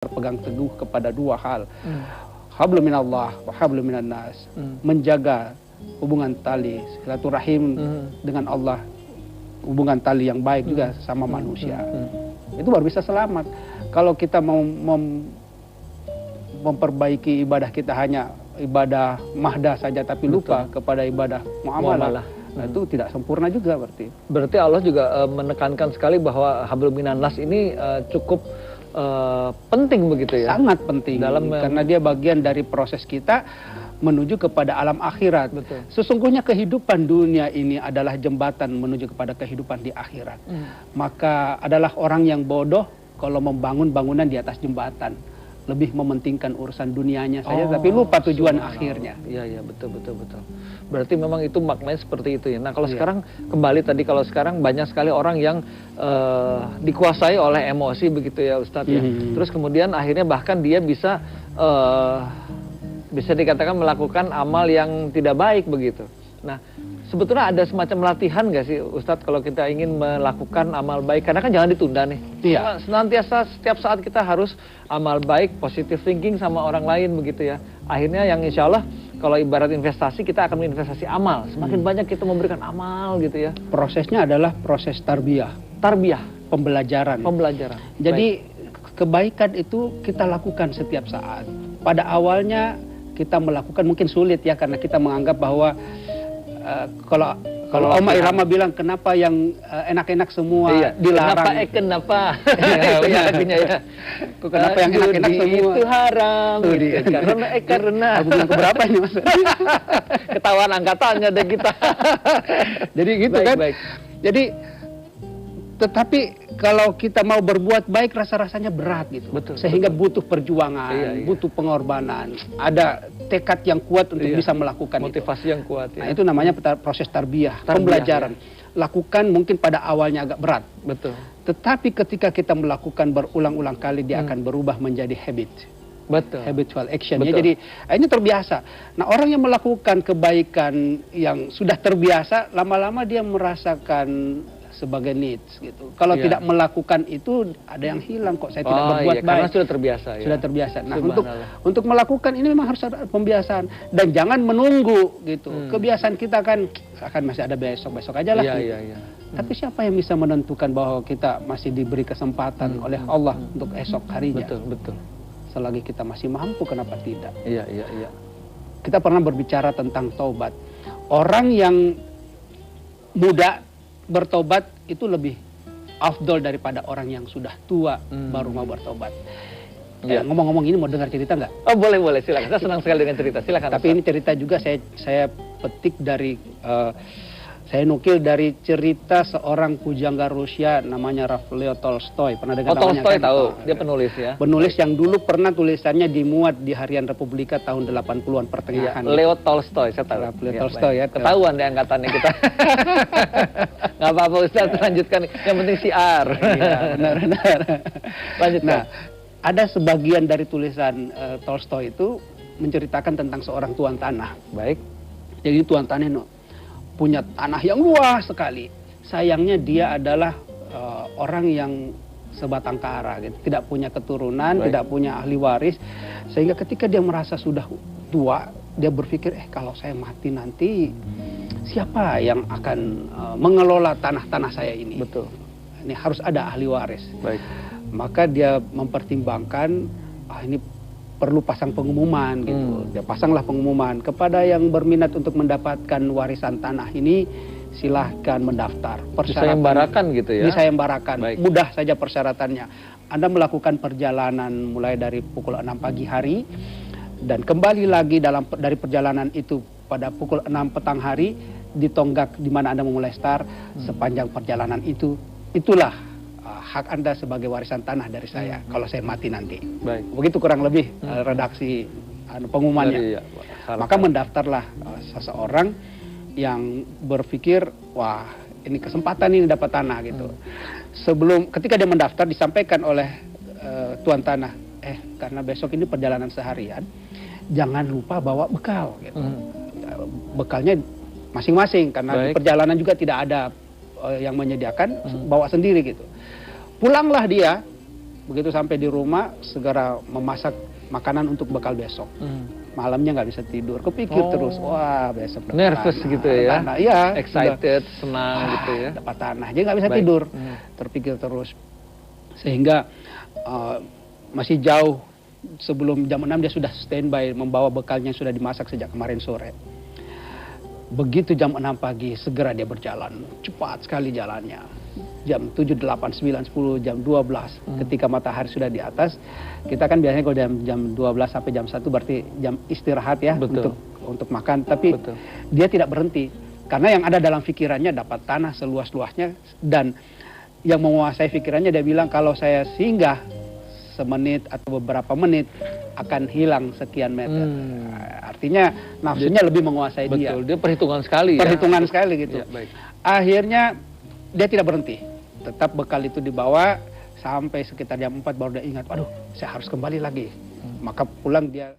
berpegang teguh kepada dua hal. Hablum minallah wa hablum minan nas. Menjaga hubungan tali silaturahim dengan Allah, hubungan tali yang baik juga sama manusia. Itu baru bisa selamat. Kalau kita mau memperbaiki ibadah kita hanya ibadah mahdah saja tapi lupa kepada ibadah muamalah. Nah, itu tidak sempurna juga berarti. Berarti Allah juga menekankan sekali bahwa hablum minan nas ini cukup penting begitu ya? Sangat penting karena dia bagian dari proses kita menuju kepada alam akhirat. Betul. Sesungguhnya kehidupan dunia ini adalah jembatan menuju kepada kehidupan di akhirat. Maka adalah orang yang bodoh kalau membangun bangunan di atas jembatan. Lebih mementingkan urusan dunianya saja, tapi lupa tujuan akhirnya. Iya, betul. Berarti memang itu maknanya seperti itu ya. Nah, kalau sekarang kembali tadi, kalau sekarang banyak sekali orang yang dikuasai oleh emosi begitu ya Ustadz ya. Terus kemudian akhirnya bahkan dia bisa dikatakan melakukan amal yang tidak baik begitu. Nah, sebetulnya ada semacam latihan nggak sih Ustadz kalau kita ingin melakukan amal baik? Karena kan jangan ditunda nih. Iya. Senantiasa setiap saat kita harus amal baik, positive thinking sama orang lain begitu ya. Akhirnya yang insya Allah kalau ibarat investasi kita akan berinvestasi amal. Semakin banyak kita memberikan amal gitu ya. Prosesnya adalah proses tarbiyah. Tarbiyah. Pembelajaran. Jadi kebaikan itu kita lakukan setiap saat. Pada awalnya kita melakukan mungkin sulit ya karena kita menganggap bahwa kalau Oma Irama bilang kenapa yang enak-enak semua dilarang. Kenapa? Iya, lagunya ya. Kenapa yang enak-enak semua itu haram? Gitu. Karena bulan keberapa ini Mas? Ketahuan angkatannya deh kita. Jadi gitu kan. Jadi tetapi kalau kita mau berbuat baik rasa-rasanya berat gitu. Sehingga butuh perjuangan, butuh pengorbanan, ada tekad yang kuat untuk bisa melakukan motivasi itu. yang kuat ya. Nah, itu namanya proses tarbiyah, pembelajaran. Lakukan mungkin pada awalnya agak berat. Betul. Tetapi ketika kita melakukan berulang-ulang kali dia akan berubah menjadi habit. Betul. Habitual action. Ya, jadi ini terbiasa. Nah, orang yang melakukan kebaikan yang sudah terbiasa, lama-lama dia merasakan sebagai needs gitu. Kalau tidak melakukan itu ada yang hilang kok. Saya tidak berbuat baik. Karena sudah terbiasa ya. Sudah terbiasa. Nah, untuk melakukan ini memang harus ada pembiasaan dan jangan menunggu gitu. Kebiasaan kita kan akan masih ada besok aja lah. Iya. Tapi siapa yang bisa menentukan bahwa kita masih diberi kesempatan oleh Allah untuk esok harinya? Betul. Selagi kita masih mampu, kenapa tidak? Iya. Kita pernah berbicara tentang taubat. Orang yang muda bertobat itu lebih afdol daripada orang yang sudah tua baru mau bertobat. Ngomong-ngomong ini mau dengar cerita nggak? Oh boleh silakan. Saya senang sekali dengan cerita. Silakan. Tapi ini cerita juga saya petik dari saya nukil dari cerita seorang pujangga Rusia namanya Leo Tolstoy. Pernah dengar namanya? Tolstoy kan? Tahu, dia penulis ya. Penulis yang dulu pernah tulisannya dimuat di Harian Republika tahun 80-an pertengahan. Leo Tolstoy, saya tahu. Leo Tolstoy ya. Ketahuan deh angkatannya kita. Nggak apa-apa Ustaz, lanjutkan. Yang penting siar. Iya, benar. Lanjutkan. Nah, ada sebagian dari tulisan Tolstoy itu menceritakan tentang seorang tuan tanah. Baik. Jadi tuan tanah punya tanah yang luas sekali. Sayangnya dia adalah orang yang sebatang kara, gitu. Tidak punya keturunan, tidak punya ahli waris, sehingga ketika dia merasa sudah tua, dia berpikir, kalau saya mati nanti, siapa yang akan mengelola tanah-tanah saya ini? Betul. Ini harus ada ahli waris. Baik. Maka dia mempertimbangkan, ini perlu pasang pengumuman gitu. Dia pasanglah pengumuman kepada yang berminat untuk mendapatkan warisan tanah ini, silahkan mendaftar. Disayembarakan gitu ya? Disayembarakan. Mudah saja persyaratannya. Anda melakukan perjalanan mulai dari pukul 6 pagi hari dan kembali lagi dari perjalanan itu pada pukul 6 petang hari di tonggak di mana Anda memulai start. Sepanjang perjalanan itu, itulah hak Anda sebagai warisan tanah dari saya kalau saya mati nanti. Baik. Begitu kurang lebih redaksi pengumumannya. Maka mendaftarlah seseorang yang berpikir, wah ini kesempatan ini dapat tanah gitu. Ketika dia mendaftar disampaikan oleh tuan tanah, karena besok ini perjalanan seharian, jangan lupa bawa bekal gitu. Bekalnya masing-masing karena di perjalanan juga tidak ada yang menyediakan, bawa sendiri gitu. Pulanglah dia Begitu sampai di rumah, segera memasak makanan untuk bekal besok. Malamnya nggak bisa tidur, kepikir terus, wah besok dapat nervous tanah, gitu ya, tanah. Iya, excited, senang gitu ya, dapat tanah, jadi nggak bisa tidur, terpikir terus, sehingga masih jauh sebelum jam 6 dia sudah standby membawa bekalnya yang sudah dimasak sejak kemarin sore. Begitu jam 6 pagi, segera dia berjalan, cepat sekali jalannya. Jam 7, 8, 9, 10, jam 12, ketika matahari sudah di atas, kita kan biasanya kalau jam 12 sampai jam 1 berarti jam istirahat ya, untuk makan, tapi dia tidak berhenti. Karena yang ada dalam pikirannya dapat tanah seluas-luasnya, dan yang menguasai pikirannya dia bilang kalau saya singgah semenit atau beberapa menit akan hilang sekian meter. Artinya nafsunya lebih menguasai dia. Betul, dia perhitungan sekali ya. Perhitungan sekali gitu. Ya, baik. Akhirnya dia tidak berhenti. Tetap bekal itu dibawa sampai sekitar jam 4 baru dia ingat, aduh saya harus kembali lagi. Maka pulang dia